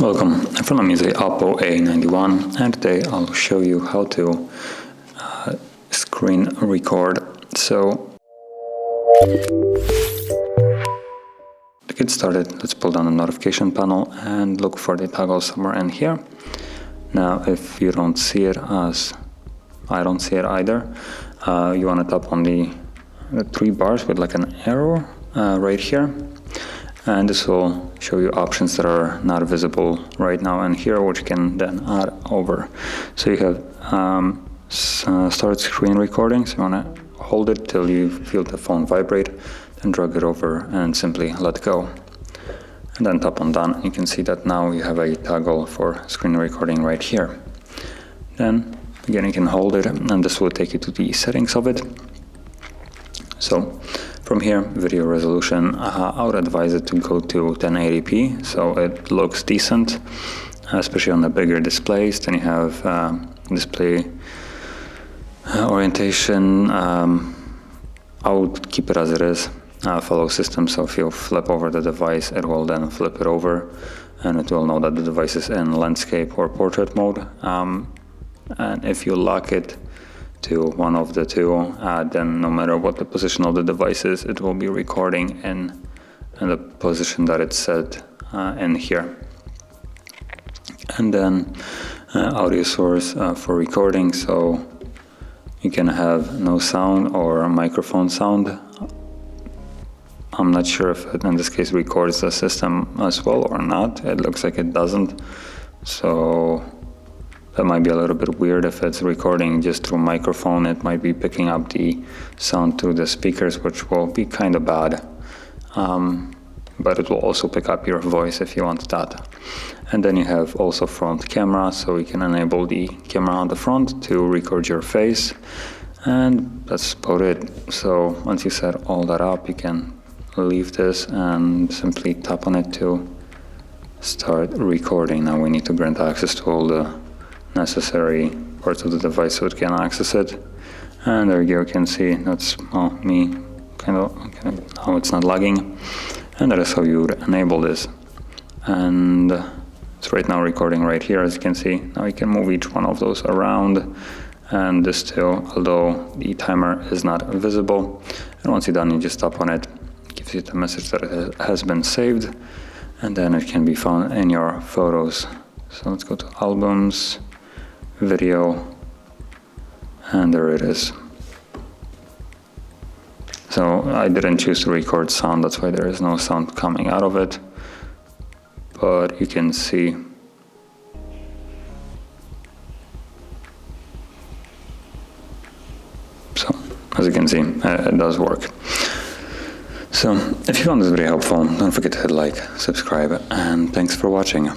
Welcome, in front of me is the OPPO A91 and today I'll show you how to screen record. So to get started, let's pull down the notification panel and look for the toggle somewhere in here. Now if you don't see it, as I don't see it either, you want to tap on the three bars with like an arrow right here. And this will show you options that are not visible right now and here, which you can then add over. So you have start screen recording. So you want to hold it till you feel the phone vibrate, then drag it over and simply let go. And then tap on done. You can see that now you have a toggle for screen recording right here. Then again, you can hold it and this will take you to the settings of it. So from here, video resolution, I would advise it to go to 1080p, so it looks decent, especially on the bigger displays. Then you have display orientation. I would keep it as it is, follow system, so if you flip over the device, it will then flip it over, and it will know that the device is in landscape or portrait mode. And if you lock it to one of the two, then no matter what the position of the device is, it will be recording in the position that it's set in here. And then audio source for recording, so you can have no sound or microphone sound. I'm not sure if it in this case records the system as well or not. It looks like it doesn't, so that might be a little bit weird. If it's recording just through microphone, it might be picking up the sound through the speakers, which will be kind of bad. But it will also pick up your voice if you want that. And then you have also front camera, so you can enable the camera on the front to record your face. And that's about it. So once you set all that up, you can leave this and simply tap on it to start recording. Now we need to grant access to all the necessary parts of the device so it can access it. And there you go, you can see that's me kind of now it's not lagging, and that is how you would enable this. And it's right now recording right here, as you can see. Now you can move each one of those around, and this too, although the timer is not visible. And once you're done, you just tap on it. It gives you the message that it has been saved, and then it can be found in your photos. So let's go to albums, video, and there it is. So I didn't choose to record sound, that's why there is no sound coming out of it, but you can see so as you can see it does work. So if you found this video helpful, don't forget to hit like, subscribe, and thanks for watching.